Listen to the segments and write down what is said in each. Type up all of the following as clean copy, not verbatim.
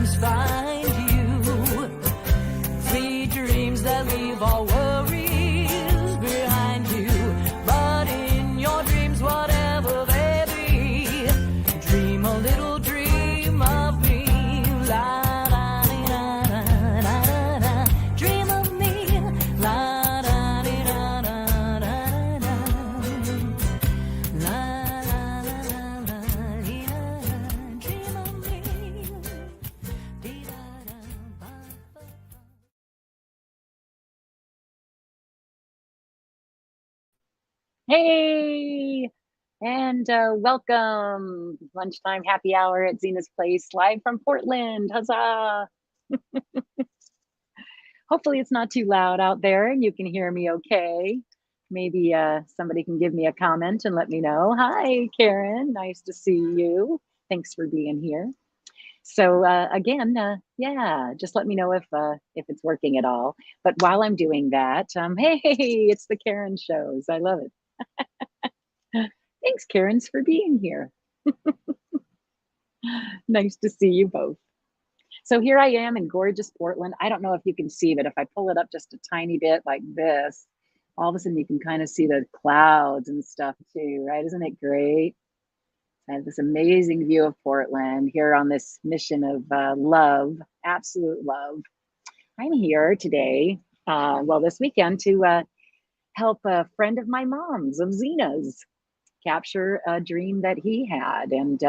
dreams find you. Sweet dreams that leave all worries behind you. But in your dreams, whatever they be, dream a little dream of me. La da dee da da da da. Dream of me. La da dee da da da da. La la la la dee da. Dream of me. Dee da da ba ba. Hey, and welcome. Lunchtime happy hour at Zina's place, live from Portland. Huzzah! Hopefully, it's not too loud out there and you can hear me okay. Maybe somebody can give me a comment and let me know. Hi, Karen. Nice to see you. Thanks for being here. So again, yeah, just let me know if it's working at all. But while I'm doing that, hey, it's the Karen shows. I love it. Thanks, Karens, for being here. Nice to see you both. So here I am in gorgeous Portland. I don't know if you can see, but if I pull it up just a tiny bit like this, all of a sudden you can kind of see the clouds and stuff too, right? Isn't it great? I have this amazing view of Portland here on this mission of love, absolute love. I'm here today, well, this weekend to help a friend of my mom's, of Zina's, capture a dream that he had. And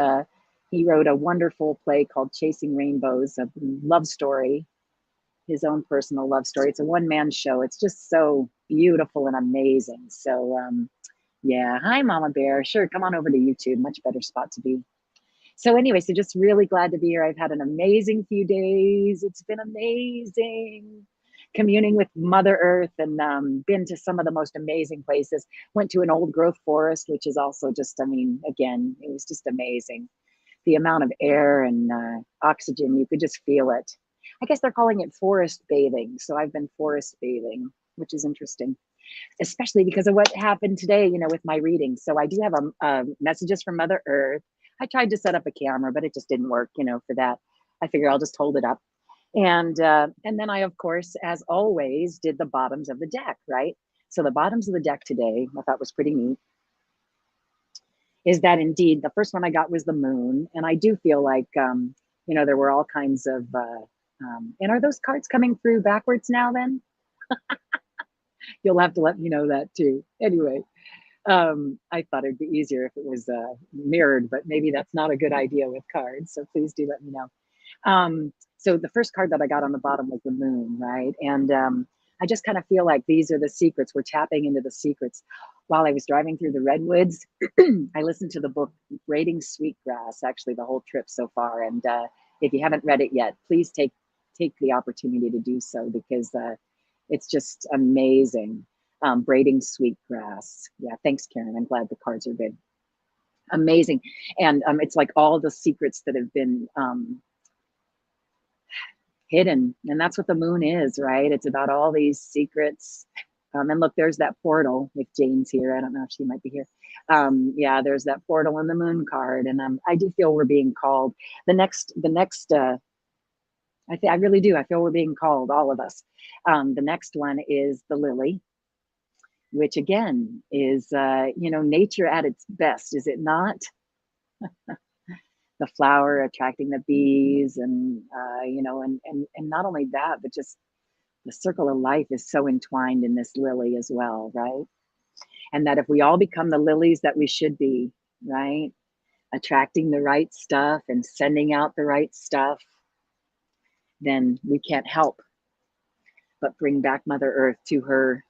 he wrote a wonderful play called Chasing Rainbows, a love story, his own personal love story. It's a one-man show. It's just so beautiful and amazing. So yeah, hi, Mama Bear. Sure, come on over to YouTube. Much better spot to be. So anyway, so just really glad to be here. I've had an amazing few days. It's been amazing communing with Mother Earth and been to some of the most amazing places. Went to an old growth forest, which is also just, I mean, again, it was just amazing. The amount of air and oxygen, you could just feel it. I guess they're calling it forest bathing. So I've been forest bathing, which is interesting, especially because of what happened today, you know, with my reading. So I do have messages from Mother Earth. I tried to set up a camera, but it just didn't work, you know, for that. I figure I'll just hold it up. And then I, of course, as always, did the bottoms of the deck, right? So the bottoms of the deck today, I thought was pretty neat, is that indeed the first one I got was the moon. And I do feel like, you know, there were all kinds of, and are those cards coming through backwards now then? You'll have to let me know that too. Anyway, I thought it'd be easier if it was mirrored, but maybe that's not a good idea with cards. So please do let me know. So the first card that I got on the bottom was the moon, right? And I just kind of feel like these are the secrets. We're tapping into the secrets. While I was driving through the redwoods, I listened to the book Braiding Sweetgrass, actually the whole trip so far. And if you haven't read it yet, please take the opportunity to do so, because it's just amazing. Braiding Sweetgrass. Yeah, thanks, Karen. I'm glad the cards are good. Amazing. And it's like all the secrets that have been hidden. And that's what the moon is, right? It's about all these secrets. And look, there's that portal. If Jane's here, I don't know if she might be here. Yeah, there's that portal in the moon card. And I do feel we're being called. The next, I really do. I feel we're being called, all of us. The next one is the lily, which again is, you know, nature at its best, is it not? The flower attracting the bees, and you know, and not only that, but just the circle of life is so entwined in this lily as well, right? And that if we all become the lilies that we should be, right, attracting the right stuff and sending out the right stuff, then we can't help but bring back Mother Earth to her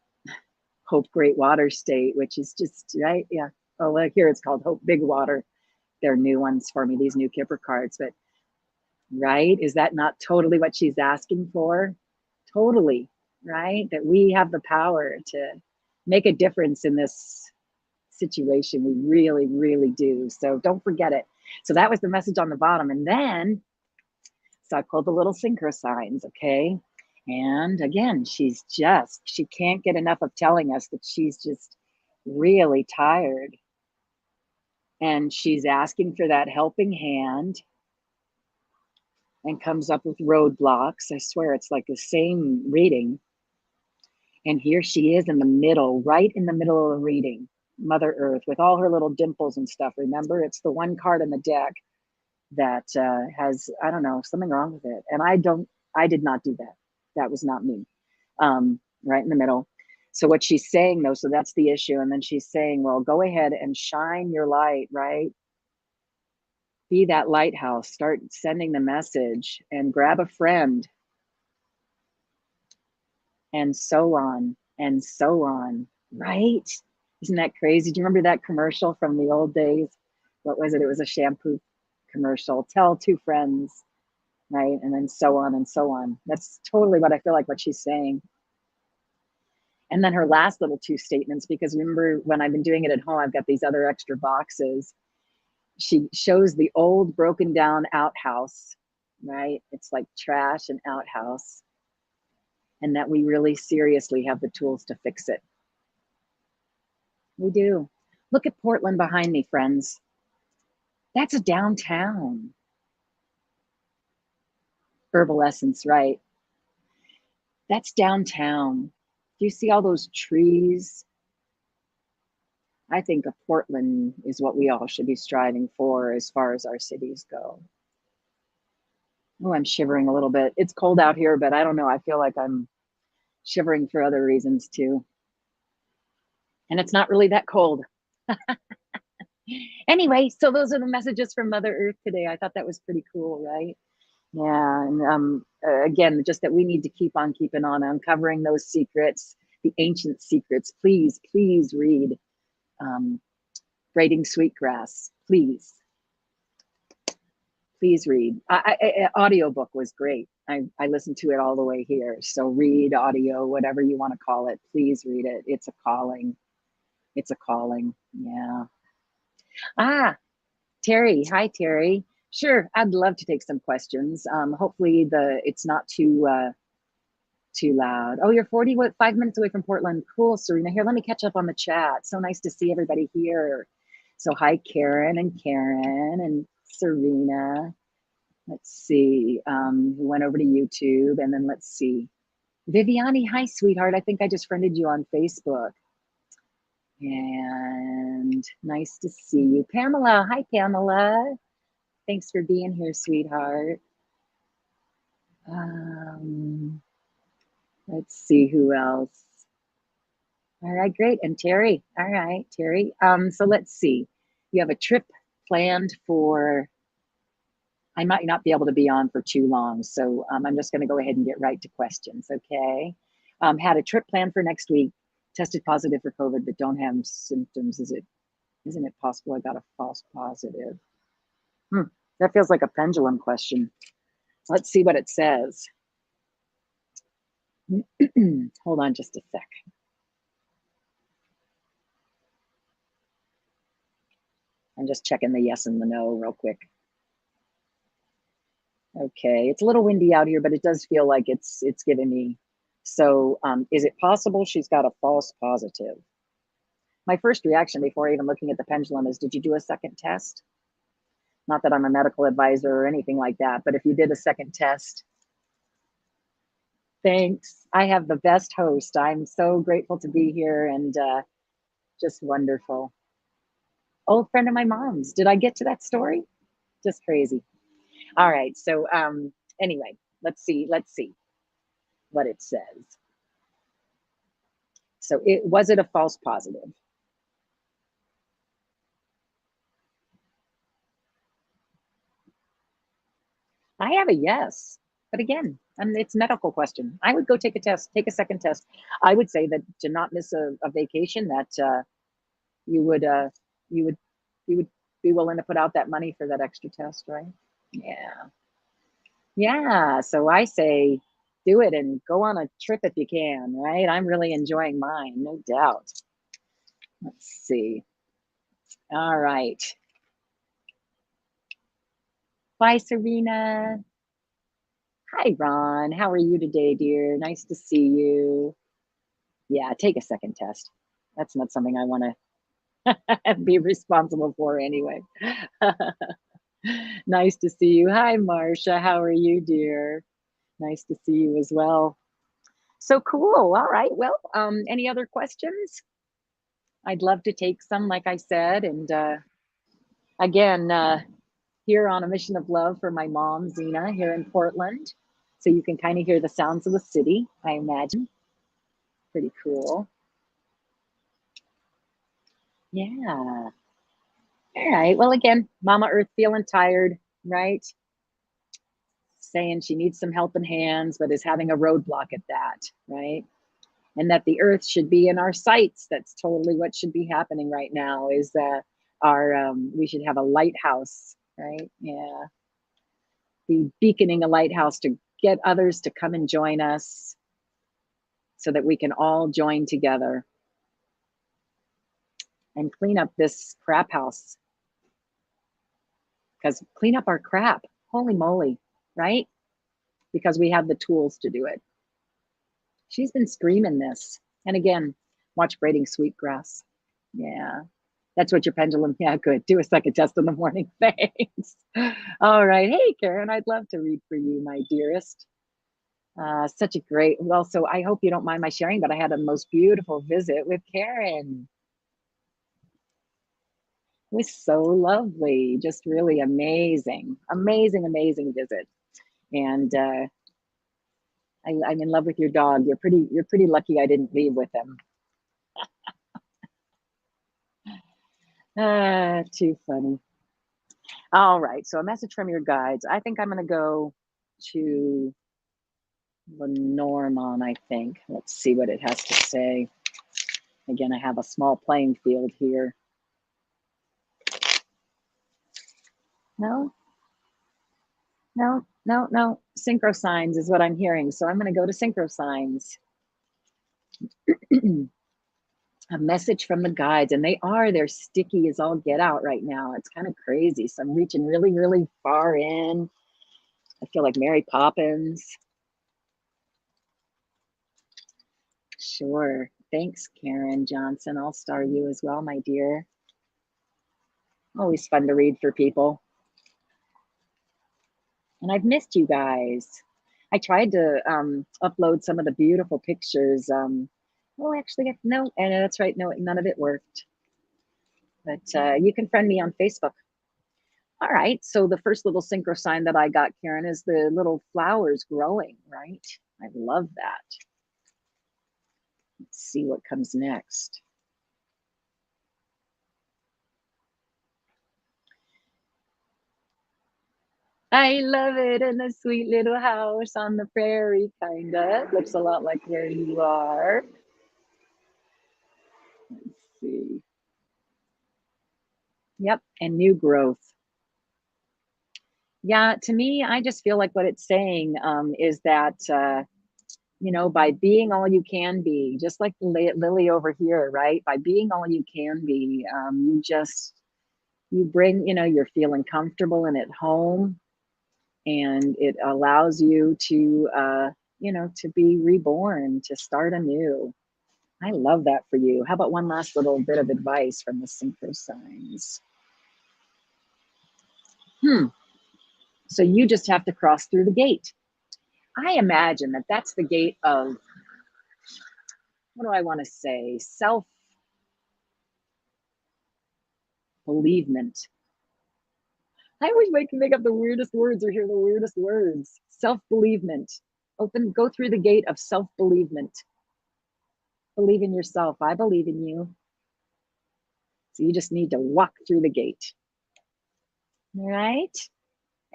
Hope Great Water state, which is just, right? Yeah. Oh, look here, it's called Hope Big Water. They're new ones for me, these new Kipper cards. But right, is that not totally what she's asking for? Totally, right? That we have the power to make a difference in this situation. We really, really do. So don't forget it. So that was the message on the bottom. And then, so I pulled the little Synchro Signs, okay? And again, she can't get enough of telling us that she's just really tired. And she's asking for that helping hand. and comes up with roadblocks. I swear it's like the same reading. And here she is in the middle, right in the middle of the reading, Mother Earth, with all her little dimples and stuff. Remember, it's the one card in the deck that has, I don't know, something wrong with it. And I did not do that. That was not me. Right in the middle. So what she's saying though, so that's the issue. And then she's saying, well, go ahead and shine your light, right? Be that lighthouse, start sending the message and grab a friend and so on and so on, right? Isn't that crazy? Do you remember that commercial from the old days? What was it? It was a shampoo commercial. Tell two friends, right? And then so on and so on. That's totally what I feel like what she's saying. And then her last little two statements, because remember when I've been doing it at home, I've got these other extra boxes. She shows the old broken down outhouse, right? It's like trash and outhouse. And that we really seriously have the tools to fix it. We do. Look at Portland behind me, friends. That's a downtown. Herbal Essence, right? That's downtown. Do you see all those trees? I think a Portland is what we all should be striving for as far as our cities go. Oh, I'm shivering a little bit. It's cold out here, but I don't know. I feel like I'm shivering for other reasons too. And it's not really that cold. Anyway, so those are the messages from Mother Earth today. I thought that was pretty cool, right? Yeah, and again, just that we need to keep on keeping on uncovering those secrets, the ancient secrets. Please, please read Braiding Sweetgrass. Please, please read. Audiobook was great. I listened to it all the way here. So read audio, whatever you want to call it. Please read it. It's a calling. It's a calling. Yeah. Ah, Terry. Hi, Terry. Sure, I'd love to take some questions. Hopefully it's not too loud. Oh, you're 5 minutes away from Portland. Cool, Serena. Here, let me catch up on the chat. So nice to see everybody here. So hi, Karen and Serena. Let's see. Who went over to YouTube, and then let's see. Viviani, hi, sweetheart. I think I just friended you on Facebook. And nice to see you. Pamela, hi, Pamela. Thanks for being here, sweetheart. Let's see who else. All right, great. And Terry. All right, Terry. So let's see. You have a trip planned for, I might not be able to be on for too long. So I'm just going to go ahead and get right to questions. Okay. Had a trip planned for next week, tested positive for COVID, but don't have symptoms. Isn't it possible I got a false positive? That feels like a pendulum question. Let's see what it says. Hold on just a sec. I'm just checking the yes and the no real quick. Okay, it's a little windy out here, but it does feel like it's giving me. So is it possible she's got a false positive? My first reaction before even looking at the pendulum is, did you do a second test? Not that I'm a medical advisor or anything like that, but if you did a second test, thanks. I have the best host. I'm so grateful to be here and just wonderful. Old friend of my mom's. Did I get to that story? Just crazy. All right. So anyway, let's see what it says. So was it a false positive? I have a yes, but again, it's a medical question. I would go take a test, take a second test. I would say that to not miss a vacation, that you would be willing to put out that money for that extra test, right? Yeah. So I say do it and go on a trip if you can, right? I'm really enjoying mine, no doubt. Let's see. All right. Bye, Serena. Hi, Ron. How are you today, dear? Nice to see you. Yeah, take a second test. That's not something I want to be responsible for anyway. Nice to see you. Hi, Marcia. How are you, dear? Nice to see you as well. So cool. All right. Well, any other questions? I'd love to take some, like I said. And again, here on a mission of love for my mom, Zina, here in Portland. So you can kind of hear the sounds of the city, I imagine. Pretty cool. Yeah. All right. Well, again, Mama Earth feeling tired, right? Saying she needs some helping hands, but is having a roadblock at that, right? And that the earth should be in our sights. That's totally what should be happening right now is that we should have a lighthouse, right? Yeah. Be beaconing a lighthouse to get others to come and join us so that we can all join together and clean up this crap house. Because clean up our crap. Holy moly, right? Because we have the tools to do it. She's been screaming this. And again, watch Braiding Sweetgrass. Yeah. That's what your pendulum. Yeah, good. Do a second test in the morning. Thanks. All right. Hey, Karen, I'd love to read for you, my dearest. Such a great, well, so I hope you don't mind my sharing, but I had a most beautiful visit with Karen. It was so lovely. Just really amazing, amazing, amazing visit. And I'm in love with your dog. You're pretty lucky I didn't leave with him. Too funny. All right, so a message from your guides. I think I'm going to go to Lenormand, I think. Let's see what it has to say. Again, I have a small playing field here. No, no, no, no. Synchro Signs is what I'm hearing. So I'm going to go to Synchro Signs. A message from the guides, and they're sticky as all get out right now. It's kind of crazy. So I'm reaching really, really far in. I feel like Mary Poppins. Sure. Thanks, Karen Johnson. I'll star you as well, my dear. Always fun to read for people. And I've missed you guys. I tried to upload some of the beautiful pictures. Well, actually, no, and that's right. No, none of it worked. But you can friend me on Facebook. All right. So the first little synchro sign that I got, Karen, is the little flowers growing, right? I love that. Let's see what comes next. I love it in a sweet little house on the prairie, kinda. Looks a lot like where you are. Let's see. Yep, and new growth. Yeah, to me, I just feel like what it's saying is that, by being all you can be, just like Lily over here, right? By being all you can be, you bring, you're feeling comfortable and at home, and it allows you to be reborn, to start anew. I love that for you. How about one last little bit of advice from the Synchro Signs? So you just have to cross through the gate. I imagine that that's the gate of, what do I want to say? Self-believement. I always make up the weirdest words or hear the weirdest words. Self-believement. Go through the gate of self-believement. Believe in yourself. I believe in you. So you just need to walk through the gate. All right?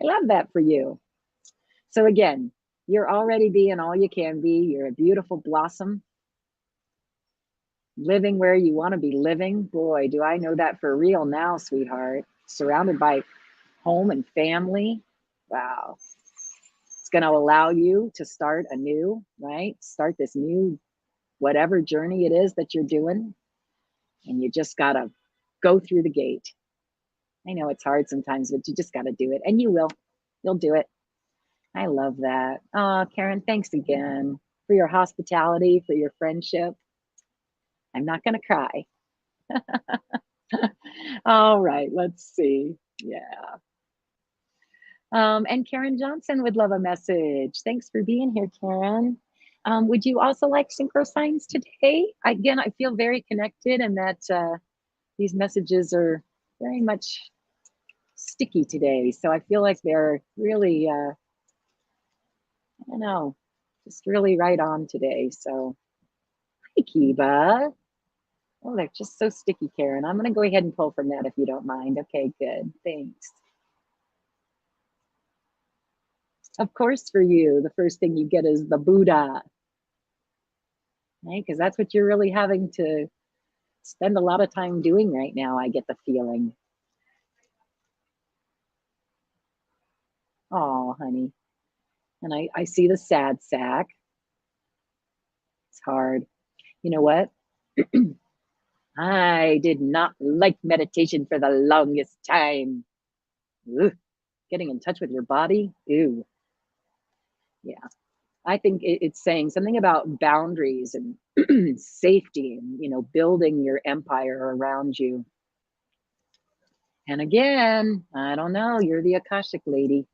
I love that for you. So again, you're already being all you can be. You're a beautiful blossom, living where you want to be living. Boy, do I know that for real now, sweetheart. Surrounded by home and family. Wow. It's going to allow you to start anew, right? Start this new, whatever journey it is that you're doing. And you just got to go through the gate. I know it's hard sometimes, but you just got to do it. And you will. You'll do it. I love that. Oh, Karen, thanks again for your hospitality, for your friendship. I'm not going to cry. All right, let's see. Yeah. And Karen Johnson would love a message. Thanks for being here, Karen. Would you also like Synchro Signs today? Again, I feel very connected and that these messages are very much sticky today. So I feel like they're really, I don't know, just really right on today. So, hi, Kiba. Oh, they're just so sticky, Karen. I'm going to go ahead and pull from that if you don't mind. Okay, good. Thanks. Of course, for you, the first thing you get is the Buddha, right? Because that's what you're really having to spend a lot of time doing right now, I get the feeling. Oh, honey. And I see the sad sack. It's hard. You know what? I did not like meditation for the longest time. Ugh. Getting in touch with your body. Ew. Yeah. I think it's saying something about boundaries and safety and, you know, building your empire around you. And again, I don't know, you're the Akashic lady.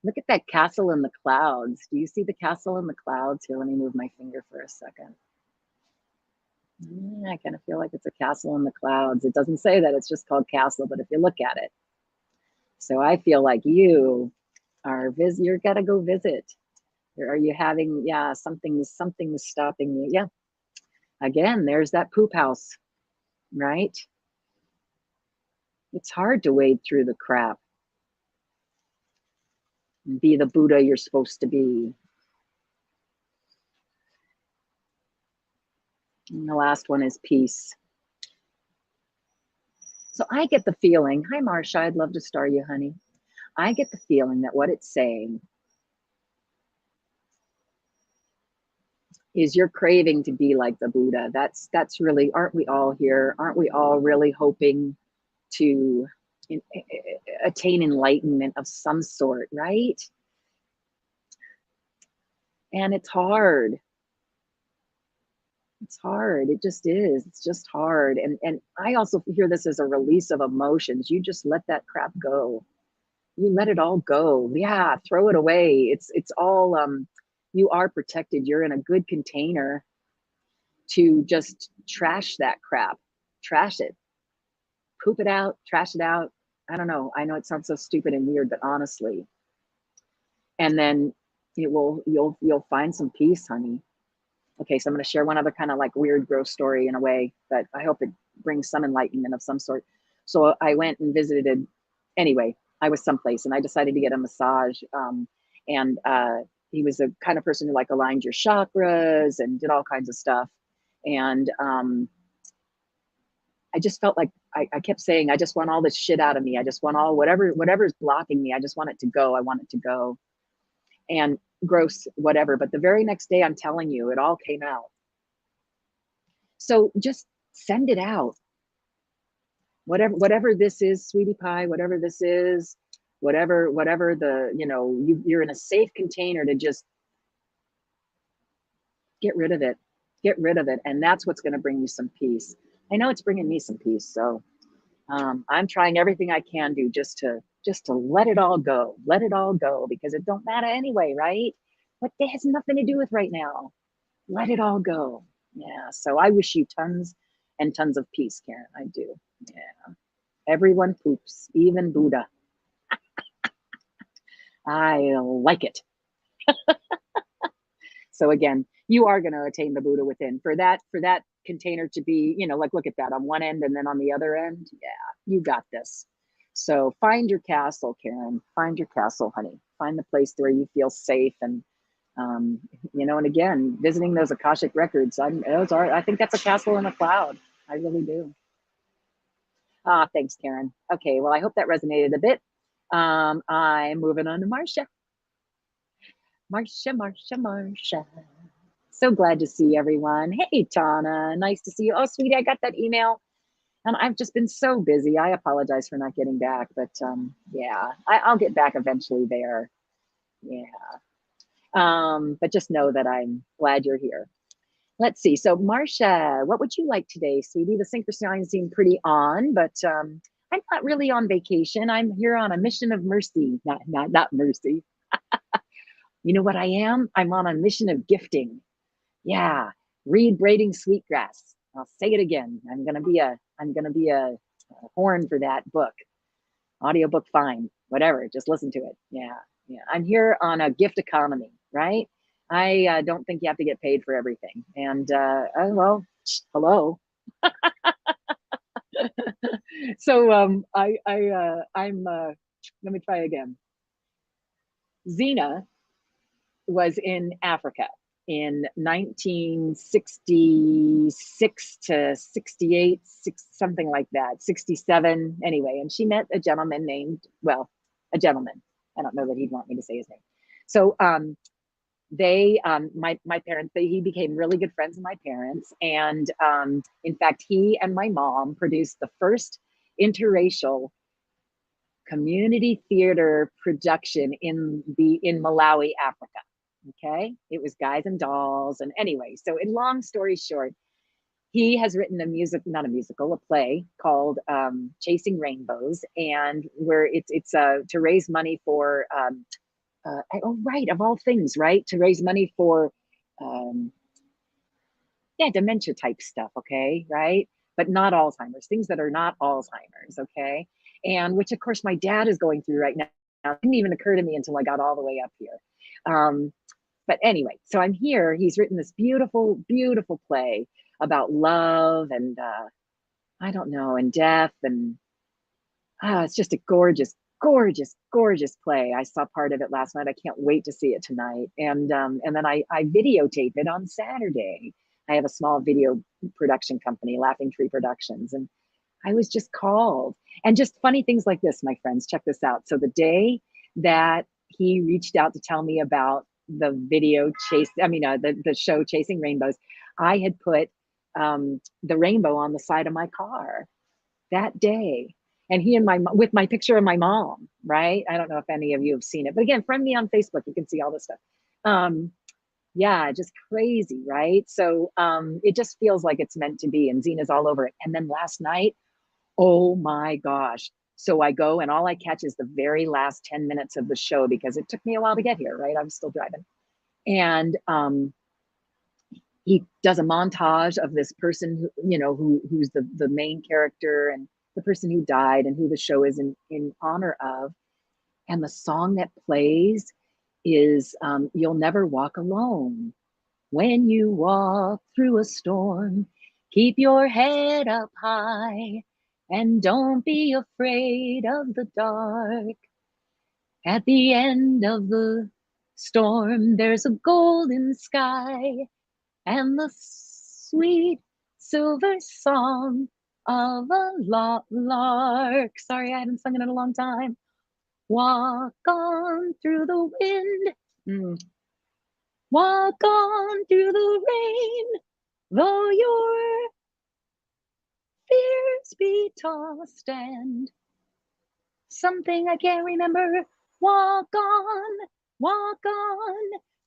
Look at that castle in the clouds. Do you see the castle in the clouds? Here, let me move my finger for a second. I kind of feel like it's a castle in the clouds. It doesn't say that, it's just called castle, but if you look at it. So I feel like you are, you're gotta go visit. Or are you having, yeah, something's stopping you. Yeah. Again, there's that poop house, right? It's hard to wade through the crap and be the Buddha you're supposed to be. And the last one is peace. So I get the feeling, hi, Marsha, I'd love to star you, honey. I get the feeling that what it's saying is you're craving to be like the Buddha. That's really, aren't we all here? Aren't we all really hoping to attain enlightenment of some sort, right? And it's hard. It's hard. It just is. It's just hard. And I also hear this as a release of emotions. You just let that crap go. You let it all go. Yeah, throw it away. It's all you are protected. You're in a good container to just trash that crap. Trash it. Poop it out, trash it out. I don't know. I know it sounds so stupid and weird, but honestly. And then you'll find some peace, honey. Okay, so I'm going to share one other kind of like weird, gross story in a way, but I hope it brings some enlightenment of some sort. So I went and visited, anyway, I was someplace and I decided to get a massage. And he was the kind of person who like aligned your chakras and did all kinds of stuff. And I just felt like I kept saying, I just want all this shit out of me. I just want all whatever's blocking me. I just want it to go. I want it to go. And gross, whatever. But the very next day, I'm telling you, it all came out. So just send it out. Whatever this is, sweetie pie, whatever this is, whatever the, you know, you're in a safe container to just get rid of it. Get rid of it. And that's what's going to bring you some peace. I know it's bringing me some peace. So I'm trying everything I can do just to let it all go. Let it all go, because it don't matter anyway, right? What that has nothing to do with right now. Let it all go. Yeah. So I wish you tons and tons of peace, Karen. I do. Yeah. Everyone poops, even Buddha. I like it. So again, you are going to attain the Buddha within. For that container to be, you know, like, look at that on one end and then on the other end. Yeah, you got this. So find your castle, Karen. Find your castle, honey. Find the place where you feel safe. And you know, and again, visiting those Akashic records, I think that's a castle in a cloud. I really do. Thanks, Karen. Okay, well, I hope that resonated a bit. I'm moving on to Marsha. Marsha. So glad to see everyone. Hey, Tana, nice to see you. Oh, sweetie, I got that email. And I've just been so busy. I apologize for not getting back, but yeah, I'll get back eventually there. Yeah. But just know that I'm glad you're here. Let's see. So Marsha, what would you like today, sweetie? The Synchro Signs seem pretty on, but I'm not really on vacation. I'm here on a mission of mercy. Not mercy. You know what I am? I'm on a mission of gifting. Yeah. Read Braiding Sweetgrass. I'll say it again. I'm gonna be a horn for that book. Audiobook fine. Whatever. Just listen to it. Yeah. Yeah. I'm here on a gift economy, right? I don't think you have to get paid for everything. And well, hello. So I'm let me try again. Zina was in Africa in 1966 to 68, something like that, 67 anyway. And she met a gentleman named, well, a gentleman. I don't know that he'd want me to say his name. So my parents, he became really good friends with my parents. And in fact, he and my mom produced the first interracial community theater production in Malawi, Africa. Okay, it was Guys and Dolls. And anyway, so in long story short, he has written not a musical, a play called Chasing Rainbows, and where it's to raise money for oh right, of all things, right, to raise money for dementia type stuff, okay, right, but not Alzheimer's, things that are not Alzheimer's, okay, and which of course my dad is going through right now. It didn't even occur to me until I got all the way up here. But anyway, so I'm here. He's written this beautiful, beautiful play about love and I don't know, and death, and it's just a gorgeous, gorgeous, gorgeous play. I saw part of it last night. I can't wait to see it tonight. And then I videotape it on Saturday. I have a small video production company, Laughing Tree Productions, and I was just called. And just funny things like this, my friends, check this out. So the day that he reached out to tell me about the the show Chasing Rainbows, I had put the rainbow on the side of my car that day. And he and with my picture of my mom, right? I don't know if any of you have seen it, but again, friend me on Facebook, you can see all this stuff. Yeah, just crazy, right? So it just feels like it's meant to be, and Zina's all over it. And then last night, oh my gosh. So I go and all I catch is the very last 10 minutes of the show because it took me a while to get here, right? I was still driving. And he does a montage of this person who's the main character and the person who died and who the show is in honor of. And the song that plays is You'll Never Walk Alone. When you walk through a storm, keep your head up high and don't be afraid of the dark. At the end of the storm, there's a golden sky and the sweet silver song of a lark. Sorry, I haven't sung it in a long time. Walk on through the wind. Walk on through the rain, though your fears be tossed and something I can't remember. Walk on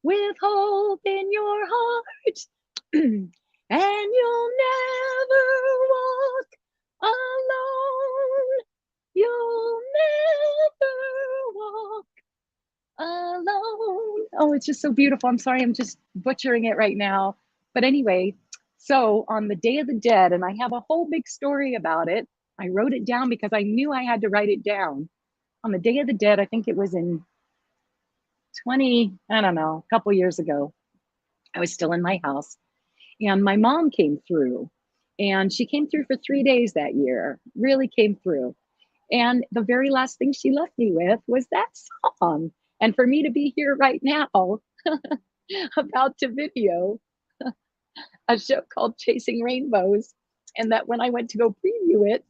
with hope in your heart, and you'll never walk alone. You'll never walk alone. Oh, it's just so beautiful. I'm sorry, I'm just butchering it right now. But anyway, so on the Day of the Dead, and I have a whole big story about it. I wrote it down because I knew I had to write it down. On the Day of the Dead, I think it was in I don't know, a couple years ago, I was still in my house and my mom came through, and she came through for 3 days that year, really came through. And the very last thing she left me with was that song. And for me to be here right now about to video a show called Chasing Rainbows, and that when I went to go preview it,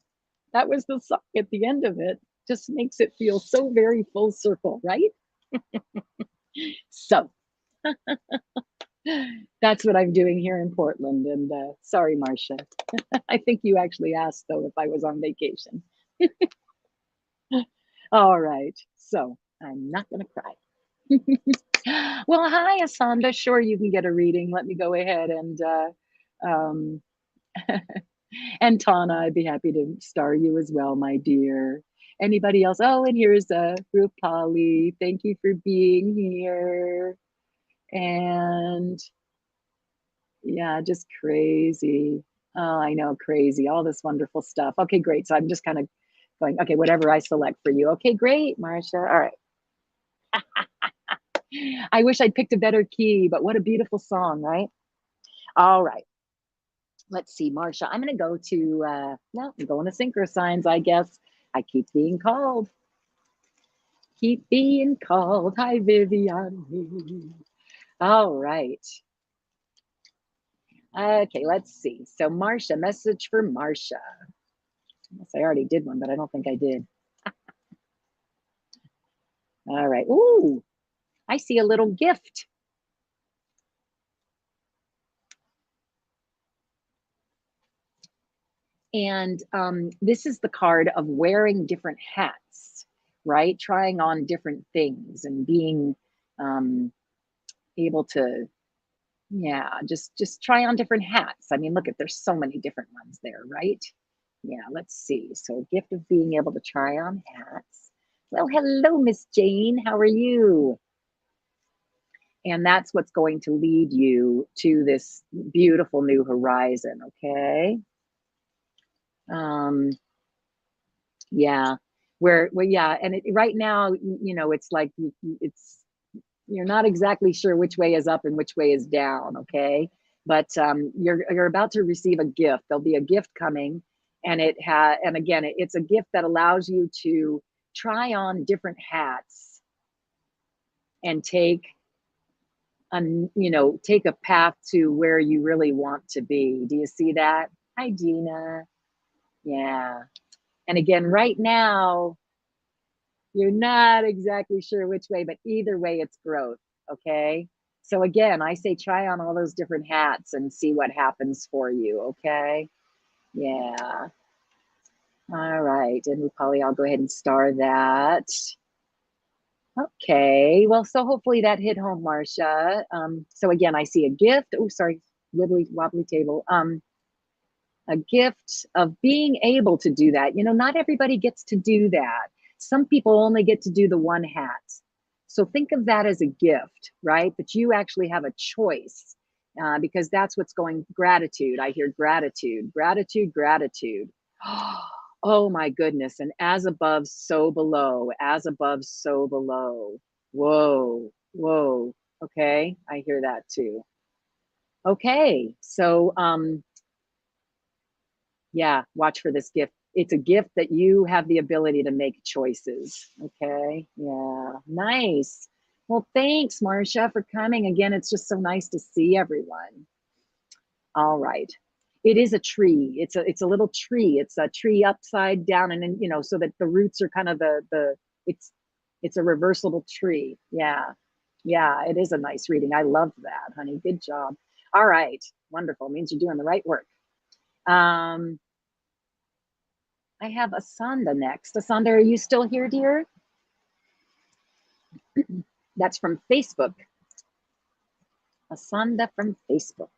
that was the song at the end of it, just makes it feel so very full circle, right? So that's what I'm doing here in Portland. And sorry, Marcia. I think you actually asked, though, if I was on vacation. All right. So I'm not going to cry. Well, hi, Asanda. Sure, you can get a reading. Let me go ahead and And Tana, I'd be happy to star you as well, my dear. Anybody else? Oh, and here's Rupali. Thank you for being here. And yeah, just crazy. Oh, I know, crazy. All this wonderful stuff. Okay, great. So I'm just kind of going, okay, whatever I select for you. Okay, great, Marcia. All right. I wish I'd picked a better key, but what a beautiful song, right? All right. Let's see, Marcia. I'm going to go to, no, I'm going to Synchro Signs, I guess. I keep being called. Keep being called. Hi, Vivian. All right. Okay, let's see. So, Marcia, message for Marcia. Unless I already did one, but I don't think I did. All right. Ooh, I see a little gift. And this is the card of wearing different hats, right? Trying on different things and being able to, yeah, just try on different hats. I mean, look at, there's so many different ones there, right? Yeah, let's see. So gift of being able to try on hats. Well, hello, Miss Jane. How are you? And that's what's going to lead you to this beautiful new horizon, okay? Yeah, well, yeah, and right now, you know, it's like you're not exactly sure which way is up and which way is down, okay? But you're about to receive a gift. There'll be a gift coming, and and again, it's a gift that allows you to try on different hats and take take a path to where you really want to be. Do you see that? Hi, Gina. Yeah. And again, right now, you're not exactly sure which way, but either way, it's growth. Okay. So again, I say try on all those different hats and see what happens for you. Okay. Yeah. All right. And Rupali, I'll go ahead and star that. Okay. Well, so hopefully that hit home, Marcia. So again, I see a gift. Oh, sorry, wibbly wobbly table. A gift of being able to do that. You know, not everybody gets to do that. Some people only get to do the one hat. So think of that as a gift, right? That you actually have a choice because that's what's going, gratitude. I hear gratitude, gratitude, gratitude. Oh my goodness. And as above, so below, as above, so below. Whoa, whoa. Okay. I hear that too. Okay. So, yeah, watch for this gift. It's a gift that you have the ability to make choices. Okay. Yeah. Nice. Well, thanks, Marcia, for coming. Again, it's just so nice to see everyone. All right. It is a tree. It's a little tree. It's a tree upside down, and then, you know, so that the roots are kind of it's a reversible tree. Yeah. Yeah, it is a nice reading. I love that, honey. Good job. All right. Wonderful. Means you're doing the right work. I have Asanda next. Asanda, are you still here, dear? That's from Facebook. Asanda from Facebook.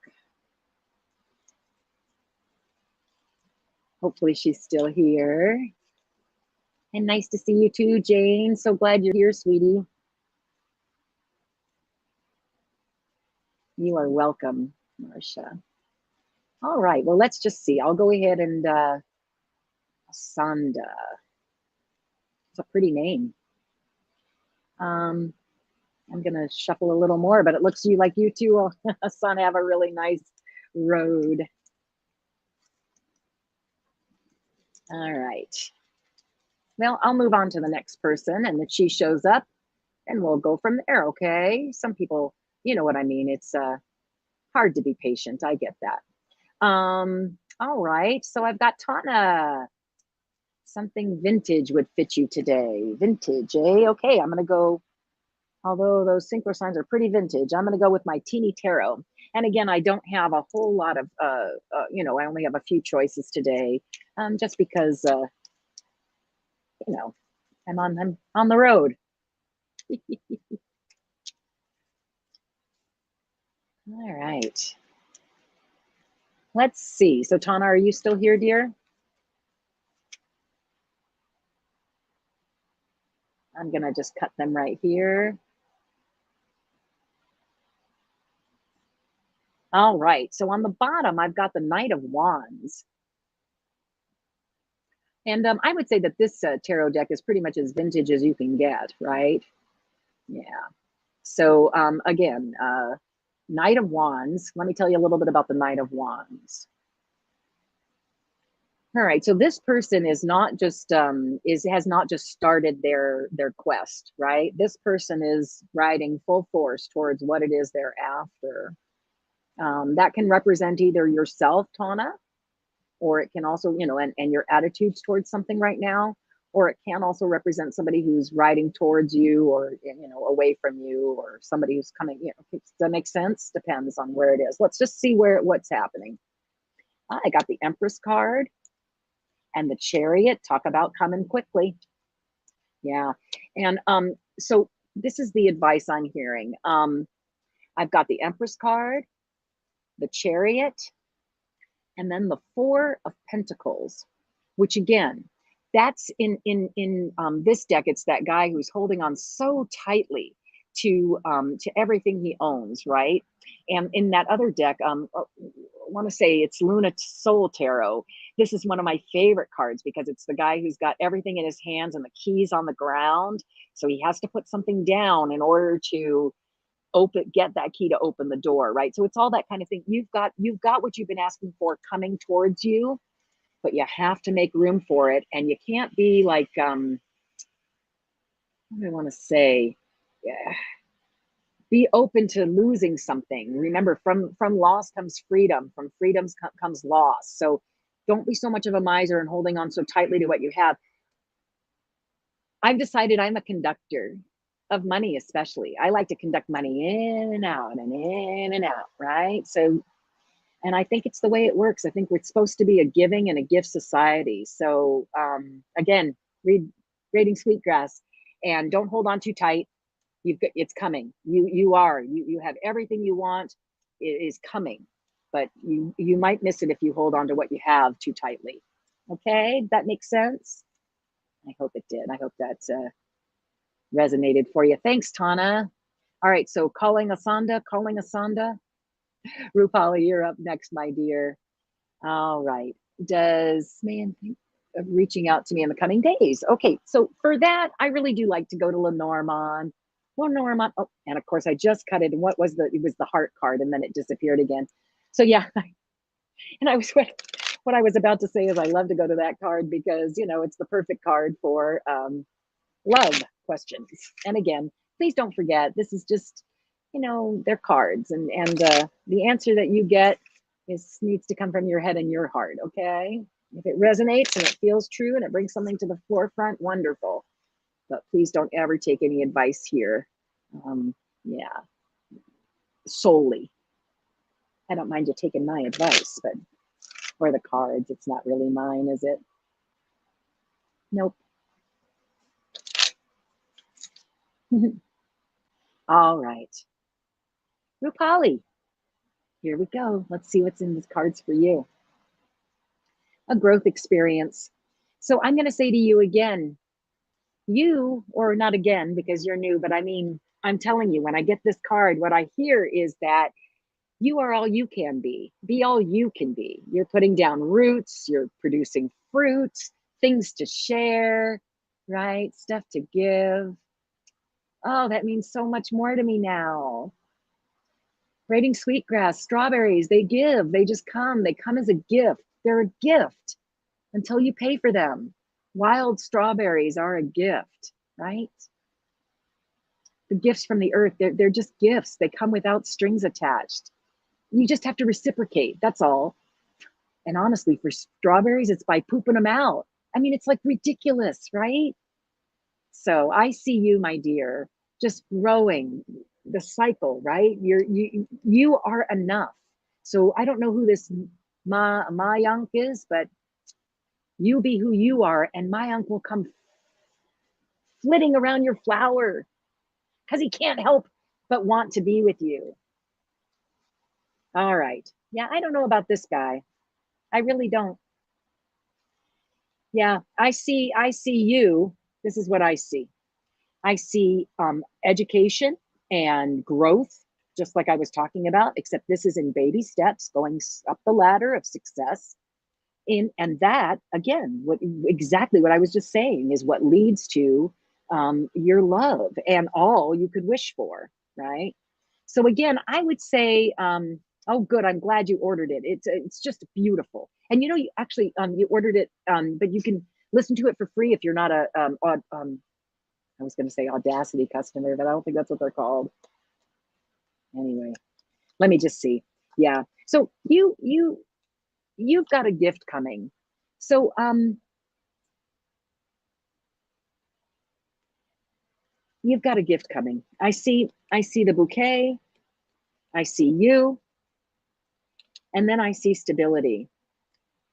Hopefully she's still here. And nice to see you too, Jane. So glad you're here, sweetie. You are welcome, Marcia. All right, well, let's just see. I'll go ahead and Asanda. It's a pretty name. I'm gonna shuffle a little more, but it looks like you two, Asanda, have a really nice road. All right. Well, I'll move on to the next person, and if she shows up, and we'll go from there, okay? Some people, you know what I mean. It's hard to be patient. I get that. All right, so I've got Tana. Something vintage would fit you today. Vintage, eh? Okay, I'm gonna go, although those Synchro Signs are pretty vintage, I'm gonna go with my Teeny Tarot. And again, I don't have a whole lot of, you know, I only have a few choices today, just because, you know, I'm on the road. All right. Let's see. So Tana, are you still here, dear? I'm gonna just cut them right here. All right, so on the bottom, I've got the Knight of Wands. And I would say that this tarot deck is pretty much as vintage as you can get, right? Yeah. So again, Knight of Wands. Let me tell you a little bit about the Knight of Wands. All right, so this person is not just has not just started their quest, right? This person is riding full force towards what it is they're after. That can represent either yourself, Tana, or it can also, you know, and your attitudes towards something right now, or it can also represent somebody who's riding towards you or, you know, away from you, or somebody who's coming, you know, does that make sense? Depends on where it is. Let's just see what's happening. I got the Empress card and the Chariot. Talk about coming quickly. Yeah. And so this is the advice I'm hearing. I've got the Empress card, the Chariot, and then the Four of Pentacles, which again, that's in this deck. It's that guy who's holding on so tightly to everything he owns, right? And in that other deck, I want to say it's Luna Soul Tarot. This is one of my favorite cards because it's the guy who's got everything in his hands and the keys on the ground. So he has to put something down in order to get that key to open the door, right? So it's all that kind of thing. You've got what you've been asking for coming towards you, but you have to make room for it. And you can't be like, what do I want to say? Yeah. Be open to losing something. Remember, from loss comes freedom. From freedom comes loss. So don't be so much of a miser and holding on so tightly to what you have. I've decided I'm a conductor of money, especially. I like to conduct money in and out and in and out, right? So, and I think it's the way it works. I think we're supposed to be a giving and a gift society. So again, reading Sweetgrass, and don't hold on too tight. It's coming. You have everything you want. It is coming, but you might miss it if you hold on to what you have too tightly. Okay, that makes sense. I hope it did. I hope that resonated for you. Thanks, Tana. All right, so calling Asanda. Rupali, you're up next, my dear. All right. Does man think of reaching out to me in the coming days? Okay, so for that, I really do like to go to Lenormand. Lenormand. Oh, and of course, I just cut it. And what was it was the heart card, and then it disappeared again. So yeah, and I was what I was about to say is I love to go to that card because, you know, it's the perfect card for love questions. And again, please don't forget, this is just, you know, they're cards, and the answer that you get needs to come from your head and your heart. Okay, if it resonates and it feels true and it brings something to the forefront, wonderful. But please don't ever take any advice here. Yeah, solely. I don't mind you taking my advice, but for the cards, it's not really mine, is it? Nope. All right. Rupali, here we go. Let's see what's in these cards for you. A growth experience. So I'm going to say to you again, or not again because you're new, but I mean, I'm telling you, when I get this card, what I hear is that you are all you can be. Be all you can be. You're putting down roots, you're producing fruit, things to share, right? Stuff to give. Oh, that means so much more to me now. Braiding sweetgrass, strawberries, they give, they just come. They come as a gift. They're a gift until you pay for them. Wild strawberries are a gift, right? The gifts from the earth, they're just gifts. They come without strings attached. You just have to reciprocate, that's all. And honestly, for strawberries, it's by pooping them out. I mean, it's like ridiculous, right? So I see you, my dear, just growing the cycle, right? You are enough. So I don't know who this Mayank is, but you be who you are, and Mayank will come flitting around your flower because he can't help but want to be with you. All right, Yeah, I don't know about this guy. I really don't. Yeah, I see you. This is what I see. I see education and growth, just like I was talking about, except this is in baby steps, going up the ladder of success. And that, again, exactly what I was just saying is what leads to your love and all you could wish for, right? So again, I would say, oh, good. I'm glad you ordered it. It's just beautiful. And you know, you actually you ordered it, but you can listen to it for free if you're not a I was going to say Audacity customer, but I don't think that's what they're called. Anyway, let me just see. Yeah. So you've got a gift coming. So you've got a gift coming. I see the bouquet. I see you. And then I see stability.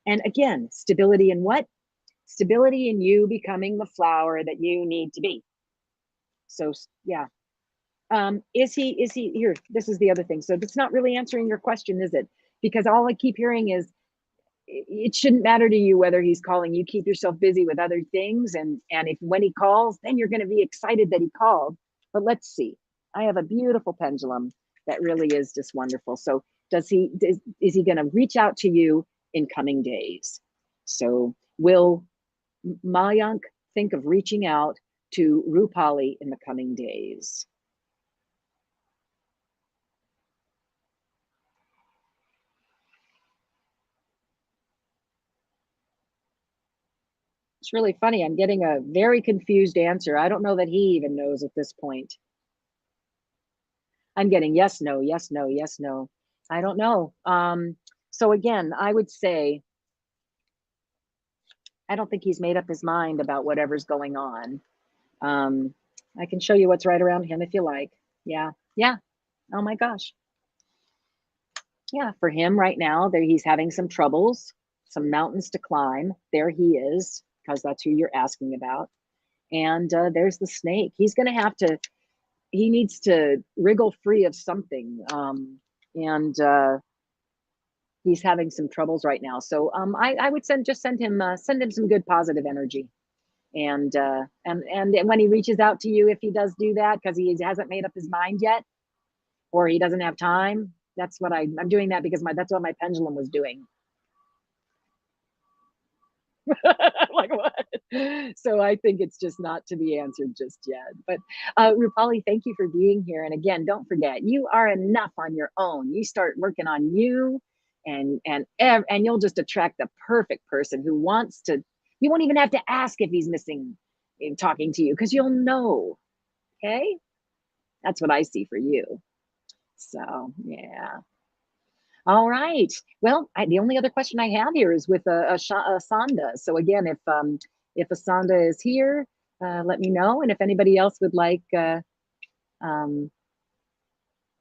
And again, stability in what? Stability in you becoming the flower that you need to be. So yeah. Is he here? This is the other thing. So it's not really answering your question, is it? Because all I keep hearing is it shouldn't matter to you whether he's calling. You keep yourself busy with other things, and if when he calls, then you're going to be excited that he called. But let's see. I have a beautiful pendulum that really is just wonderful. So is he going to reach out to you in coming days? So will Mayank think of reaching out to Rupali in the coming days? It's really funny. I'm getting a very confused answer. I don't know that he even knows at this point. I'm getting yes, no, yes, no, yes, no. I don't know. So again, I would say I don't think he's made up his mind about whatever's going on. I can show you what's right around him if you like. Yeah, yeah. Oh my gosh. Yeah, for him right now, there he's having some troubles, some mountains to climb. There he is, because that's who you're asking about. And there's the snake. He's going to have to. He needs to wriggle free of something. And he's having some troubles right now. So I would send him some good positive energy. And when he reaches out to you, if he does do that, because he hasn't made up his mind yet, or he doesn't have time, that's what I'm doing that because that's what my pendulum was doing. Like what? So I think it's just not to be answered just yet. But Rupali, thank you for being here. And again, don't forget, you are enough on your own. You start working on you, and you'll just attract the perfect person who wants to. You won't even have to ask if he's missing in talking to you because you'll know. Okay, that's what I see for you. So yeah. All right. Well, the only other question I have here is with Asanda. So again, if Asanda is here, let me know. And if anybody else would like, yeah,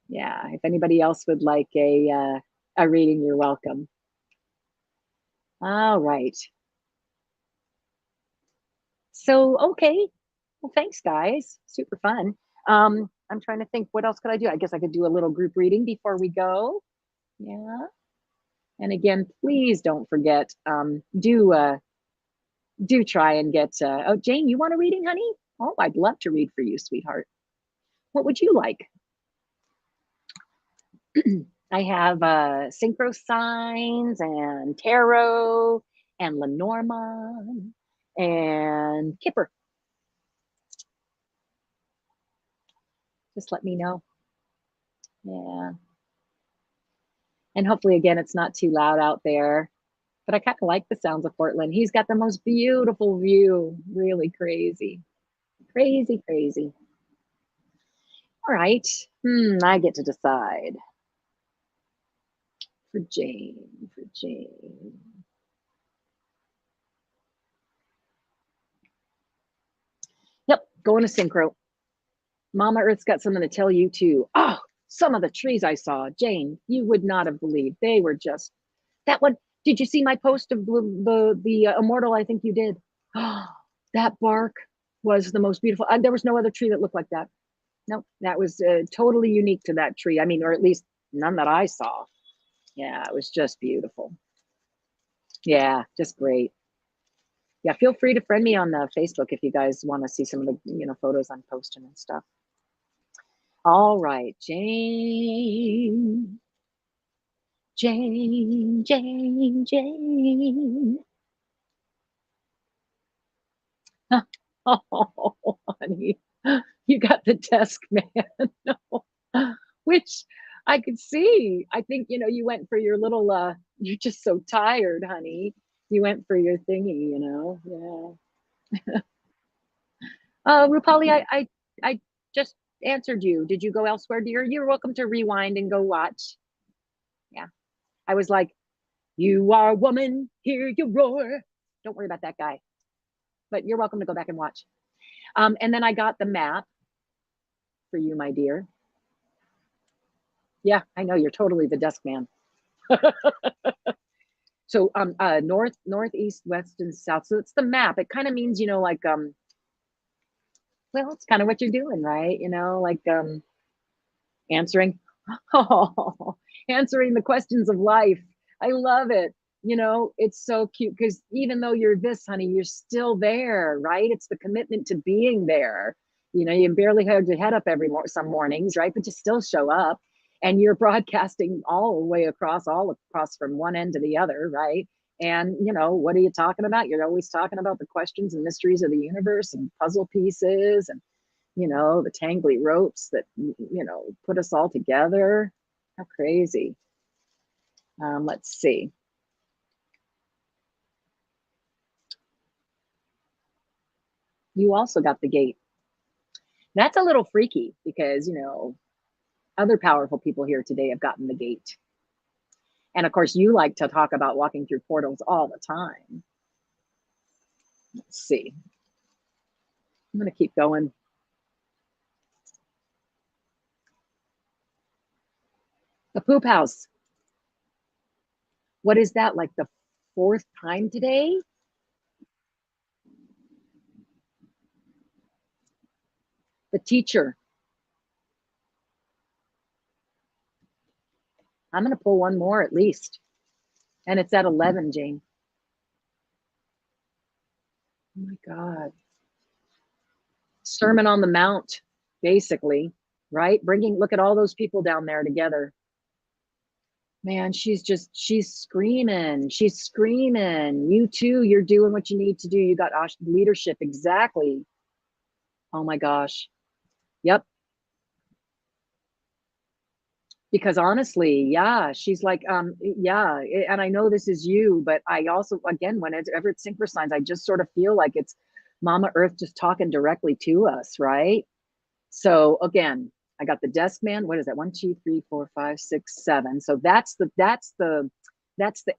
if anybody else would like a reading, you're welcome. All right. So okay. Well, thanks, guys. Super fun. I'm trying to think, what else could I do? I guess I could do a little group reading before we go. Yeah. And again, please don't forget, do try and get, oh, Jane, you want a reading, honey? Oh, I'd love to read for you, sweetheart. What would you like? I have Synchro Signs and Tarot and Lenormand and Kipper. Just let me know. Yeah. And hopefully, again, it's not too loud out there. But I kind of like the sounds of Portland. He's got the most beautiful view. Really crazy. Crazy, crazy. All right. I get to decide. For Jane. Yep, going to Synchro. Mama Earth's got something to tell you too. Oh, some of the trees I saw, Jane, you would not have believed. They were just that one. Did you see my post of the immortal? I think you did. Oh, that bark was the most beautiful. There was no other tree that looked like that. No, that was totally unique to that tree. I mean, or at least none that I saw. Yeah, it was just beautiful. Yeah, just great. Yeah, feel free to friend me on Facebook if you guys want to see some of the photos I'm posting and stuff. All right, Jane. Jane, Jane, Jane. Oh, honey, you got the desk man. No. Which I could see. I think, you went for your little, you're just so tired, honey. You went for your thingy. Yeah. Rupali, I just answered you. Did you go elsewhere, dear? You're welcome to rewind and go watch. Yeah. I was like, you are a woman, hear you roar. Don't worry about that guy. But you're welcome to go back and watch. And then I got the map for you, my dear. Yeah, I know, you're totally the desk man. So north, east, west, and south. So it's the map. It kind of means, like, well, it's kind of what you're doing, right? Like answering, answering the questions of life. I love it. It's so cute because even though you're this, honey, you're still there, right? It's the commitment to being there. You barely hold your head up some mornings, right? But you still show up, and you're broadcasting all the way across from one end to the other, right? And what are you talking about? You're always talking about the questions and mysteries of the universe and puzzle pieces and the tangly ropes that put us all together. How crazy. Let's see. You also got the gate. That's a little freaky because other powerful people here today have gotten the gate. And of course, you like to talk about walking through portals all the time. Let's see. I'm going to keep going. The poop house. What is that, like the 4th time today? The teacher. I'm going to pull one more at least. And it's at 11, Jane. Oh my God. Sermon on the Mount, basically, right? Look at all those people down there together. Man, she's screaming. She's screaming. You too, you're doing what you need to do. You got leadership. Exactly. Oh my gosh. Yep. Because honestly, yeah, she's like, yeah. And I know this is you, but I also, again, whenever it's Synchro Signs, I just sort of feel like it's Mama Earth just talking directly to us, right? So again, I got the desk man. What is that? 1, 2, 3, 4, 5, 6, 7. So that's the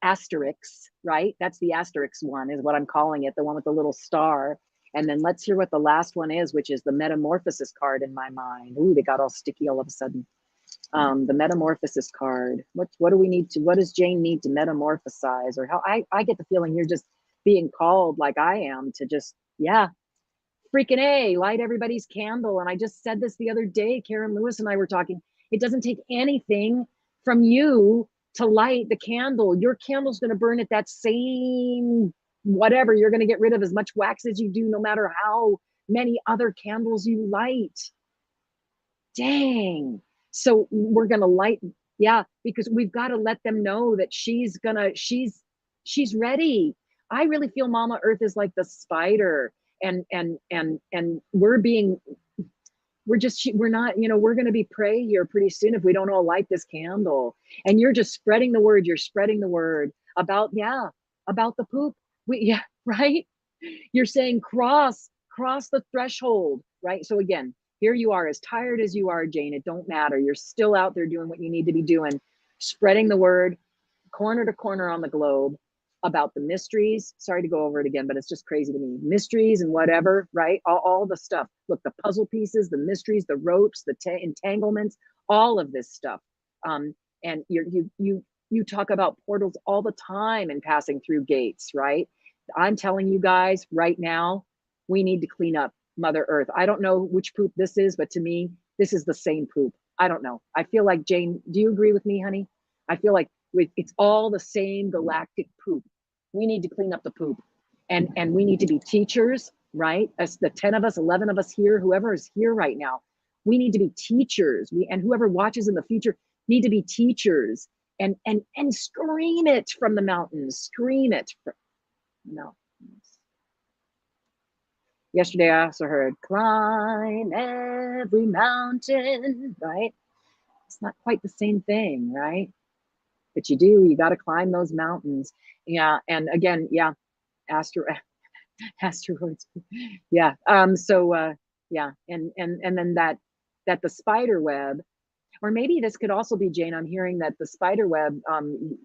asterisk, right? That's the asterisk one is what I'm calling it, the one with the little star. And then let's hear what the last one is, which is the metamorphosis card in my mind. Ooh, they got all sticky all of a sudden. The metamorphosis card. What do we need to? What does Jane need to metamorphosize? Or how? I get the feeling you're just being called, like I am, to just freaking A, light everybody's candle. And I just said this the other day. Karen Lewis and I were talking. It doesn't take anything from you to light the candle. Your candle's going to burn at that same whatever. You're going to get rid of as much wax as you do, no matter how many other candles you light. Dang. So we're going to light. Yeah, because we've got to let them know that she's ready. I really feel Mama Earth is like the spider, and we're not, we're going to be prey here pretty soon if we don't all light this candle. And you're just spreading the word. You're spreading the word about the poop. Right. You're saying cross the threshold, right? So again, here you are, as tired as you are, Jane. It don't matter. You're still out there doing what you need to be doing, spreading the word, corner to corner on the globe, about the mysteries. Sorry to go over it again, but it's just crazy to me. Mysteries and whatever, right? All the stuff. Look, the puzzle pieces, the mysteries, the ropes, the entanglements, all of this stuff. And you talk about portals all the time and passing through gates, right? I'm telling you guys right now, we need to clean up Mother Earth. I don't know which poop this is, but to me, this is the same poop. I don't know. I feel like, Jane, do you agree with me, honey? I feel like It's all the same galactic poop. We need to clean up the poop. And we need to be teachers, right? As the 10 of us, 11 of us here, whoever is here right now, we need to be teachers. And whoever watches in the future need to be teachers and scream it from the mountains, scream it from the mountains. Yesterday I also heard climb every mountain, right? It's not quite the same thing, right? But you got to climb those mountains. Yeah. And again, yeah, asteroids. Yeah. Yeah. And then that the spider web, or maybe this could also be, Jane, I'm hearing that the spider web,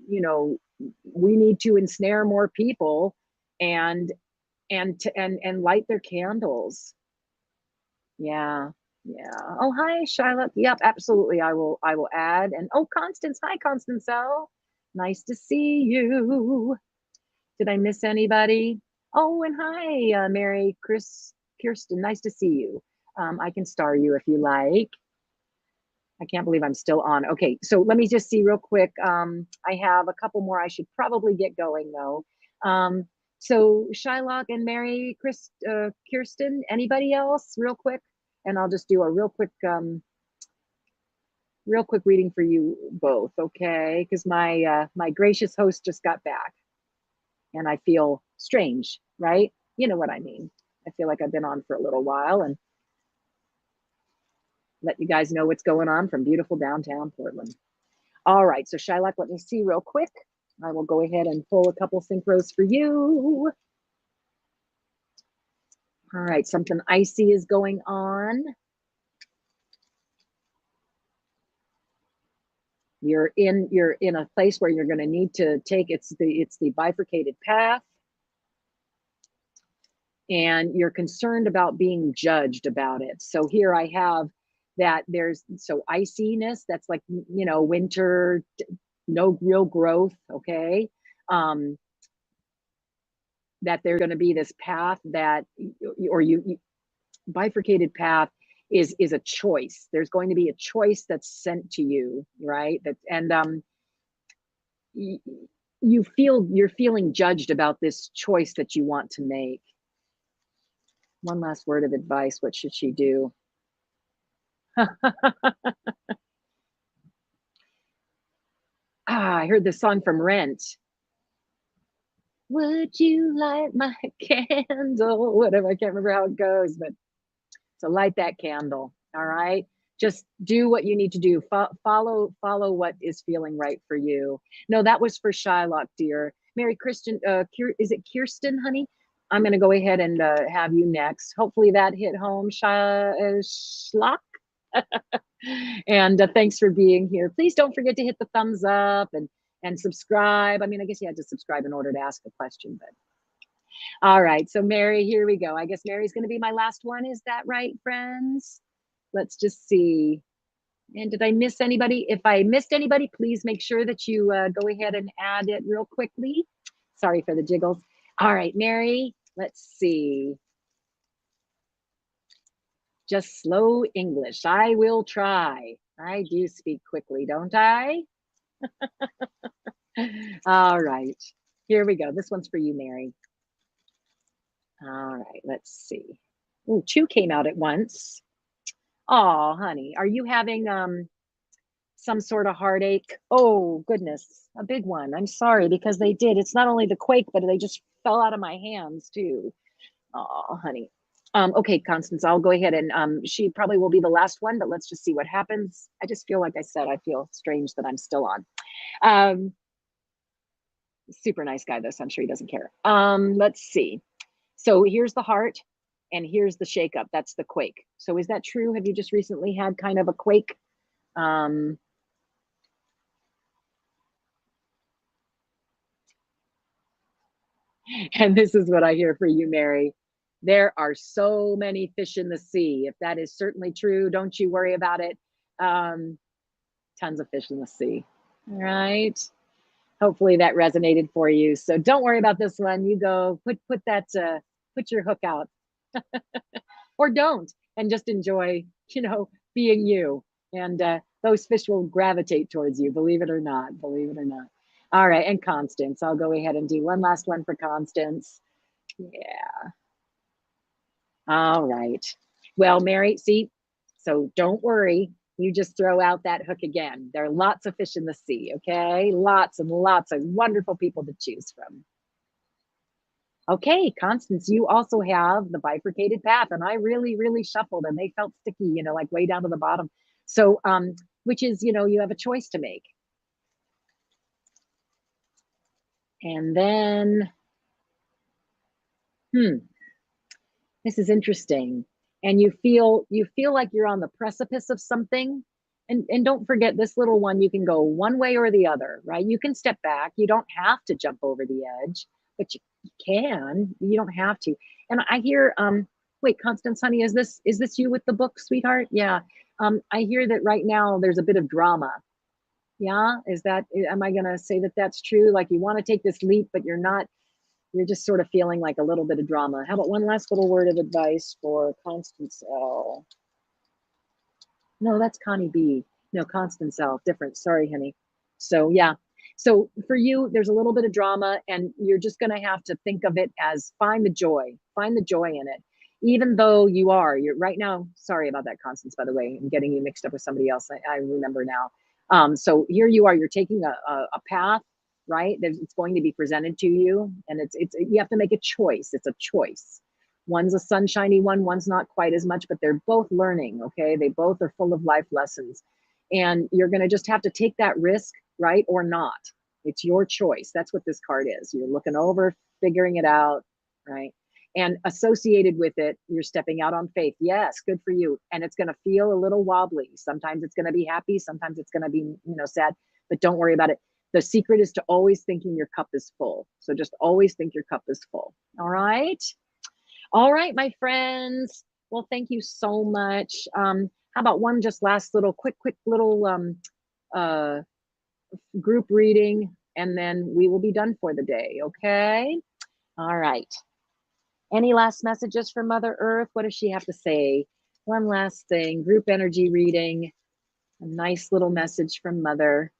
you know, we need to ensnare more people and light their candles. Yeah. Yeah. Oh, hi, Charlotte. Yep, absolutely. I will add. And oh, Constance. Hi, Constance L. Nice to see you. Did I miss anybody? Oh, and hi, Mary, Chris, Kirsten. Nice to see you. I can star you if you like. I can't believe I'm still on. Okay, so let me just see real quick. I have a couple more. I should probably get going though. So Shylock and Mary, Kirsten, anybody else real quick? And I'll just do a real quick reading for you both, okay? Because my gracious host just got back and I feel strange, right? You know what I mean. I feel like I've been on for a little while and let you guys know what's going on from beautiful downtown Portland. All right, so Shylock, let me see real quick. I will go ahead and pull a couple synchros for you. All right, something icy is going on. You're in a place where you're going to need to take it's the bifurcated path, and you're concerned about being judged about it. So here I have that there's iciness, that's like, you know, winter, no real growth, okay? That there's going to be this path that, or you bifurcated path is a choice. There's going to be a choice that's sent to you, right? That and you're feeling judged about this choice that you want to make. One last word of advice. What should she do? I heard this song from Rent. Would you light my candle? Whatever, I can't remember how it goes, but so light that candle. All right. Just do what you need to do. Follow what is feeling right for you. No, that was for Shylock, dear. Mary Christian, is it Kirsten, honey? I'm going to go ahead and have you next. Hopefully that hit home, Shylock. And thanks for being here. Please don't forget to hit the thumbs up and subscribe. I mean, I guess you had to subscribe in order to ask a question, but all right. So Mary, here we go. I guess Mary's going to be my last one. Is that right, friends? Let's just see. And did I miss anybody? If I missed anybody, please make sure that you go ahead and add it real quickly. Sorry for the jiggles. All right, Mary, let's see. Just slow English. I will try. I do speak quickly, don't I? All right, here we go. This one's for you, Mary. All right, let's see. Ooh, 2 came out at once. Oh, honey, are you having some sort of heartache? Oh, goodness, a big one. I'm sorry, because they did. It's not only the quake, but they just fell out of my hands too. Oh, honey. Okay, Constance, I'll go ahead and she probably will be the last one, but let's just see what happens. I just feel like I said, I feel strange that I'm still on. Super nice guy though, so I'm sure he doesn't care. Let's see. So here's the heart and here's the shakeup. That's the quake. So is that true? Have you just recently had kind of a quake? And this is what I hear for you, Mary. There are so many fish in the sea. If that is certainly true, don't you worry about it. Tons of fish in the sea. All right. Hopefully that resonated for you. So don't worry about this one. You go put your hook out or don't, and just enjoy, you know, being you. And those fish will gravitate towards you, believe it or not, believe it or not. All right, and Constance. I'll go ahead and do one last one for Constance. Yeah. All right. Well, Mary, see, so don't worry. You just throw out that hook again. There are lots of fish in the sea, okay? Lots and lots of wonderful people to choose from. Okay, Constance, you also have the bifurcated path, and I really shuffled, and they felt sticky, you know, like way down to the bottom. So, which is, you know, you have a choice to make. And then, this is interesting. And you feel like you're on the precipice of something. And don't forget, this little one, you can go one way or the other, right? You can step back. You don't have to jump over the edge, but you can. You don't have to. And I hear, wait, Constance, honey, is this you with the book, sweetheart? Yeah. I hear that right now there's a bit of drama. Yeah, am I gonna say that that's true? Like you want to take this leap, but you're just sort of feeling like a little bit of drama. How about one last little word of advice for Constance L? No, that's Connie B. No, Constance L. Different. Sorry, honey. So yeah. So for you, there's a little bit of drama, and you're just going to have to think of it as find the joy in it. Even though you're right now, sorry about that, Constance, by the way, I'm getting you mixed up with somebody else. I remember now. So here you are, you're taking a path, right? It's going to be presented to you, and it's you have to make a choice. It's a choice. One's a sunshiny one, one's not quite as much, but they're both learning, okay? They both are full of life lessons. And you're gonna just have to take that risk, right, or not. It's your choice. That's what this card is. You're looking over, figuring it out, right? And associated with it, you're stepping out on faith. Yes, good for you. And it's gonna feel a little wobbly. Sometimes it's gonna be happy, sometimes it's gonna be, sad, but don't worry about it. The secret is to always thinking your cup is full. So just always think your cup is full, all right? All right, my friends. Well, thank you so much. How about one just last little quick little group reading, and then we will be done for the day, okay? All right. Any last messages from Mother Earth? What does she have to say? One last thing, group energy reading. A nice little message from Mother.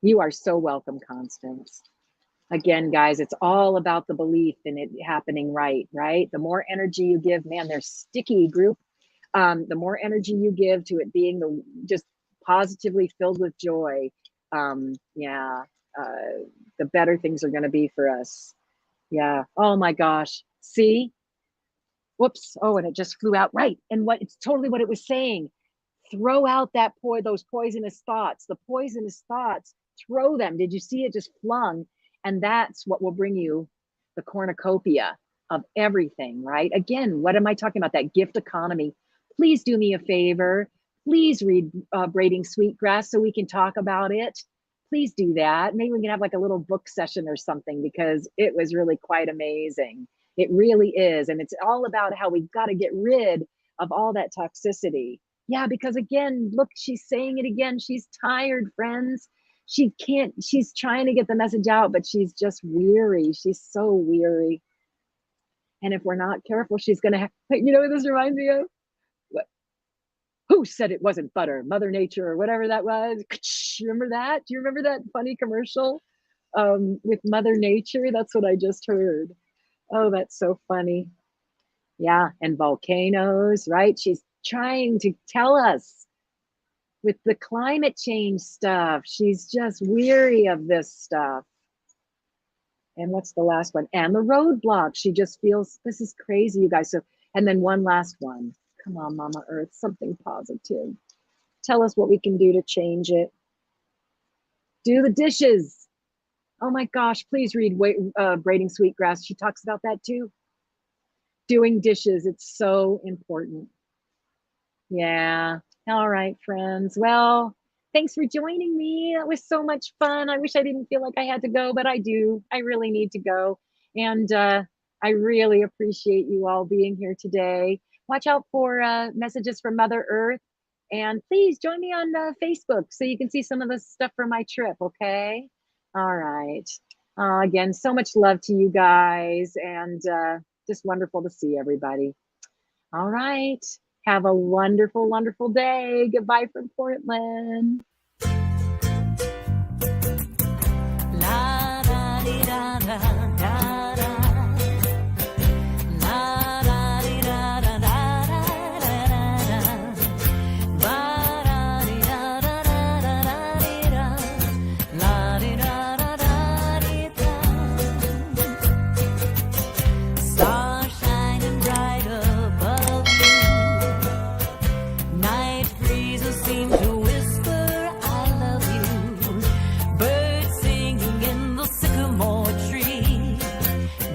You are so welcome, Constance. Again, guys, it's all about the belief in it happening right? The more energy you give, man, they're sticky, group. The more energy you give to it being just positively filled with joy, the better things are going to be for us. Yeah. Oh my gosh. See? Whoops. Oh, and it just flew out. Right. And it's totally what it was saying. Throw out those poisonous thoughts. The poisonous thoughts, throw them. Did you see it just flung? And that's what will bring you the cornucopia of everything, right? Again, what am I talking about? That gift economy. Please do me a favor. Please read Braiding Sweetgrass so we can talk about it. Please do that. Maybe we can have like a little book session or something, because it was really quite amazing. It really is. And it's all about how we've got to get rid of all that toxicity. Yeah, because again, look, she's saying it again. She's tired, friends. She's trying to get the message out, but she's just weary. She's so weary. And if we're not careful, she's going to have, you know what this reminds me of? What? Who said it wasn't butter? Mother Nature or whatever that was. Remember that? Do you remember that funny commercial with Mother Nature? That's what I just heard. Oh, that's so funny. Yeah, and volcanoes, right? She's trying to tell us with the climate change stuff. She's just weary of this stuff. And what's the last one? And the roadblock. She just feels, this is crazy, you guys. So, and then one last one. Come on, Mama Earth, something positive. Tell us what we can do to change it. Do the dishes. Oh my gosh, please read Braiding Sweetgrass. She talks about that too. Doing dishes, it's so important. Yeah. All right, friends. Well, thanks for joining me. That was so much fun. I wish I didn't feel like I had to go, but I do. I really need to go. And I really appreciate you all being here today. Watch out for messages from Mother Earth. And please join me on Facebook so you can see some of the stuff from my trip, okay? All right. Again, so much love to you guys, and just wonderful to see everybody. All right. Have a wonderful, wonderful day. Goodbye from Portland. Stars shining bright above you. Night breezes seem to whisper, I love you. Birds singing in the sycamore tree.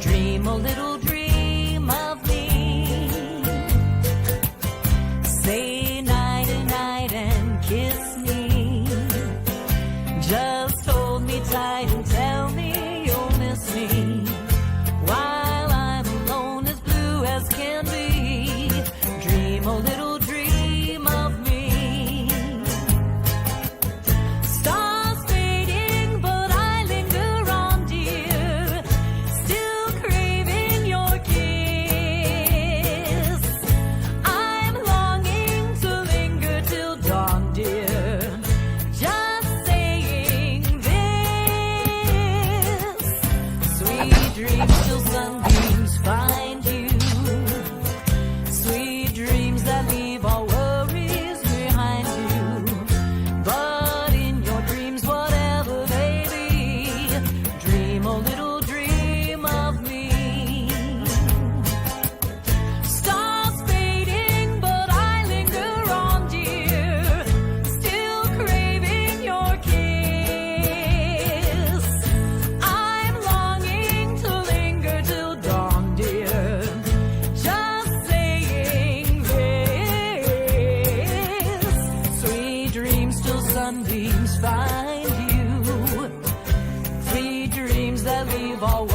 Dream a little dream of me. Say nighty night and kiss me. Just hold me tight and tell me you'll miss me. While I'm alone as blue as can be. Dream a little dream of me. Stars fading, but I linger on, dear. Still craving your kiss. I'm longing to linger till dawn, dear. Just saying this. Sweet dreams till sunbeams find you. Sweet dreams that leave all worries behind you. But in your dreams, whatever they be, dream a little dream of me. Stars fading, but I linger on, dear. Still craving your kiss. I'm longing to linger till dawn, dear. Just saying this. Sweet dreams till sunbeams find you. Sweet dreams that leave all